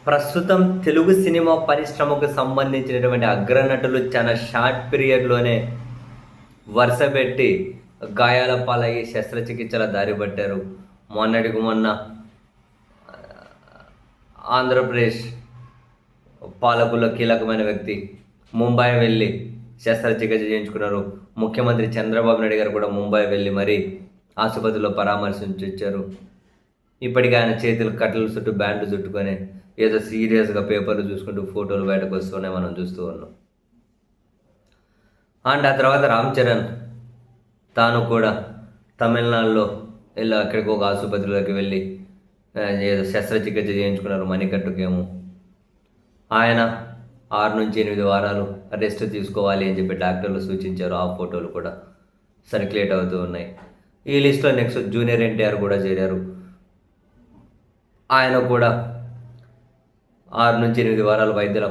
ప్రస్తుతం తెలుగు సినిమా పరిశ్రమకు సంబంధించినటువంటి అగ్రనటులు చాలా షార్ట్ పీరియడ్‌లోనే వరుసపెట్టి గాయాల పాలయ్యి శస్త్రచికిత్సల దారి పట్టారు. మొన్నటికి మొన్న ఆంధ్రప్రదేశ్ పాలకుల్లో కీలకమైన వ్యక్తి ముంబై వెళ్ళి శస్త్రచికిత్స చేయించుకున్నారు. ముఖ్యమంత్రి చంద్రబాబు నాయుడు గారు కూడా ముంబై వెళ్ళి మరీ ఆసుపత్రిలో పరామర్శించొచ్చారు. ఇప్పటికీ ఆయన చేతులు కట్టెల చుట్టూ బ్యాండ్లు చుట్టుకొని ఏదో సీరియస్గా పేపర్లు చూసుకుంటూ ఫోటోలు బయటకు వస్తూనే మనం చూస్తూ ఉన్నాం. అండ్ ఆ తర్వాత రామ్ చరణ్ తాను కూడా తమిళనాడులో ఇలా అక్కడికి ఒక ఆసుపత్రిలోకి వెళ్ళి ఏదో శస్త్రచికిత్స చేయించుకున్నారు మణికట్టుకేమో. ఆయన 6 నుంచి 8 వారాలు రెస్ట్ తీసుకోవాలి అని చెప్పి డాక్టర్లు సూచించారు. ఆ ఫోటోలు కూడా సర్క్యులేట్ అవుతూ ఉన్నాయి. ఈ లిస్ట్లో నెక్స్ట్ జూనియర్ ఎన్టీఆర్ కూడా చేరారు. ఆయన కూడా 6 నుంచి 8 వారాలు వైద్యుల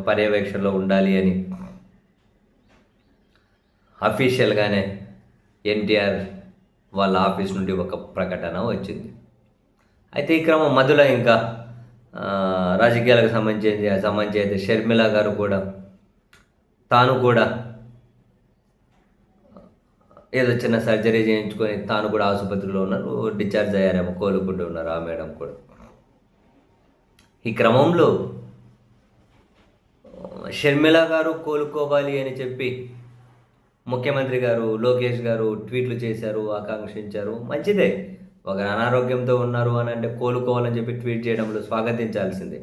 పర్యవేక్షణలో ఉండాలి అని అఫీషియల్గానే ఎన్టీఆర్ వాళ్ళ ఆఫీస్ నుండి ఒక ప్రకటన వచ్చింది. అయితే ఈ క్రమం మధ్యలో ఇంకా రాజకీయాలకు సంబంధించి అయితే షర్మిల గారు కూడా తాను కూడా ఏదో చిన్న సర్జరీ చేయించుకొని తాను కూడా ఆసుపత్రిలో ఉన్నారు, డిశ్చార్జ్ అయ్యారేమో, కోలుకుంటూ ఉన్నారు ఆ మేడం కూడా. ఈ క్రమంలో షర్మిల గారు కోలుకోవాలి అని చెప్పి ముఖ్యమంత్రి గారు లోకేష్ గారు ట్వీట్లు చేశారు, ఆకాంక్షించారు. మంచిదే, ఒక అనారోగ్యంతో ఉన్నారు అని అంటే కోలుకోవాలని చెప్పి ట్వీట్ చేయడంలో స్వాగతించాల్సిందే.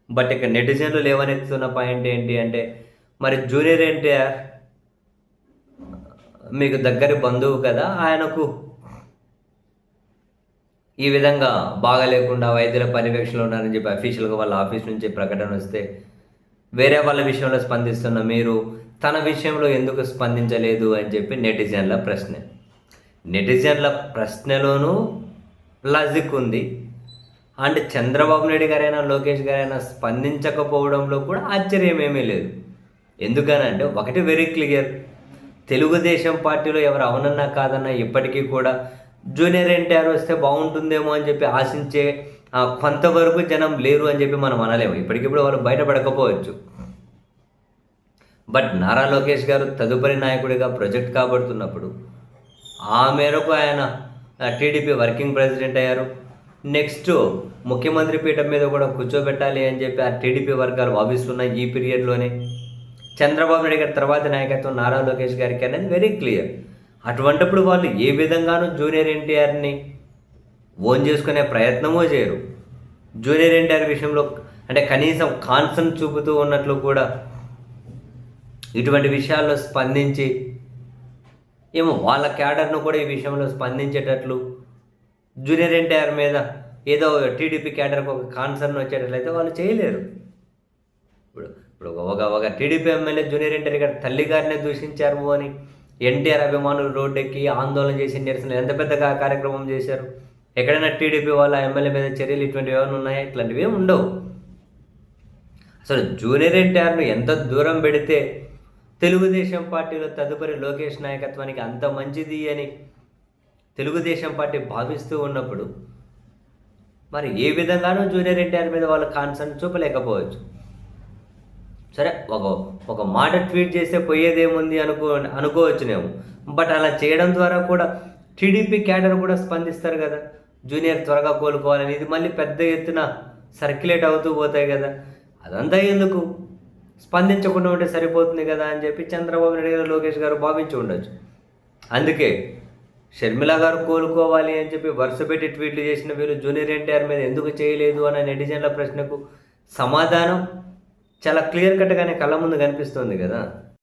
బట్ ఇక నెటిజన్లు లేవనెత్తుతున్న పాయింట్ ఏంటి అంటే, మరి జూనియర్ ఎన్టీఆర్ మీకు దగ్గరి బంధువు కదా, ఆయనకు ఈ విధంగా బాగలేకుండా వైద్యుల పర్యవేక్షణలో ఉన్నారని చెప్పి అఫీషియల్గా వాళ్ళ ఆఫీస్ నుంచి ప్రకటన వస్తే వేరే వాళ్ళ విషయంలో స్పందిస్తున్న మీరు తన విషయంలో ఎందుకు స్పందించలేదు అని చెప్పి నెటిజన్ల ప్రశ్న. నెటిజన్ల ప్రశ్నలోనూ లాజిక్ ఉంది. అండ్ చంద్రబాబు నాయుడు గారైనా లోకేష్ గారైనా స్పందించకపోవడంలో కూడా ఆశ్చర్యం ఏమీ లేదు. ఎందుకనంటే ఒకటి వెరీ క్లియర్, తెలుగుదేశం పార్టీలో ఎవరు అవునన్నా కాదన్నా ఇప్పటికీ కూడా జూనియర్ ఎన్టీఆర్ వస్తే బాగుంటుందేమో అని చెప్పి ఆశించే కొంతవరకు జనం లేరు అని చెప్పి మనం అనలేము. ఇప్పటికిప్పుడు వాళ్ళు బయటపడకపోవచ్చు. బట్ నారా లోకేష్ గారు తదుపరి నాయకుడిగా ప్రొజెక్ట్ కాబడుతున్నప్పుడు ఆ మేరకు ఆయన టీడీపీ వర్కింగ్ ప్రెసిడెంట్ అయ్యారు. నెక్స్ట్ ముఖ్యమంత్రి పీఠం మీద కూడా కూర్చోబెట్టాలి అని చెప్పి ఆ టీడీపీ వర్గాలు భావిస్తున్న ఈ పీరియడ్లోనే చంద్రబాబు నాయుడు గారి తర్వాత నాయకత్వం నారా లోకేష్ గారికి అనేది వెరీ క్లియర్. అటువంటిప్పుడు వాళ్ళు ఏ విధంగానూ జూనియర్ ఎన్టీఆర్ని ఓన్ చేసుకునే ప్రయత్నమూ చేయరు. జూనియర్ ఎన్టీఆర్ విషయంలో అంటే కనీసం కాన్సర్న్ చూపుతూ ఉన్నట్లు కూడా ఇటువంటి విషయాల్లో స్పందించి ఏమో వాళ్ళ క్యాడర్ను కూడా ఈ విషయంలో స్పందించేటట్లు జూనియర్ ఎన్టీఆర్ మీద ఏదో టీడీపీ క్యాడర్కి ఒక కాన్సర్న్ వచ్చేటట్లయితే వాళ్ళు చేయలేరు. ఇప్పుడు ఒక టీడీపీ ఎమ్మెల్యే జూనియర్ ఎన్టీఆర్ గారి తల్లి గారినే దూషించారు అని ఎన్టీఆర్ అభిమానులు రోడ్డెక్కి ఆందోళన చేసి నిరసన ఎంత పెద్ద కార్యక్రమం చేశారు. ఎక్కడైనా టీడీపీ వాళ్ళ ఎమ్మెల్యే మీద చర్యలు ఇటువంటివి ఏమైనా ఉన్నాయా? ఇట్లాంటివి ఏమి ఉండవు. అసలు జూనియర్ ఎన్టీఆర్ను ఎంత దూరం పెడితే తెలుగుదేశం పార్టీలో తదుపరి లోకేష్ నాయకత్వానికి అంత మంచిది అని తెలుగుదేశం పార్టీ భావిస్తూ ఉన్నప్పుడు మరి ఏ విధంగానూ జూనియర్ ఎన్టీఆర్ మీద వాళ్ళు కాన్సర్న్ చూపలేకపోవచ్చు. సరే, ఒక మాట ట్వీట్ చేస్తే పోయేదేముంది అనుకోవచ్చునేమో. బట్ అలా చేయడం ద్వారా కూడా టీడీపీ క్యాడర్ కూడా స్పందిస్తారు కదా, జూనియర్ త్వరగా కోలుకోవాలని. ఇది మళ్ళీ పెద్ద ఎత్తున సర్క్యులేట్ అవుతూ పోతాయి కదా. అదంతా ఎందుకు, స్పందించకుండా ఉంటే సరిపోతుంది కదా అని చెప్పి చంద్రబాబు నాయుడు గారు లోకేష్ గారు భావించి ఉండొచ్చు. అందుకే షర్మిల గారు కోలుకోవాలి అని చెప్పి వరుసపెట్టి ట్వీట్లు చేసిన వీరు జూనియర్ ఎన్టీఆర్ మీద ఎందుకు చేయలేదు అన్న నెటిజన్ల ప్రశ్నకు సమాధానం చాలా క్లియర్ కట్గానే కళ్ళ ముందు కనిపిస్తుంది కదా.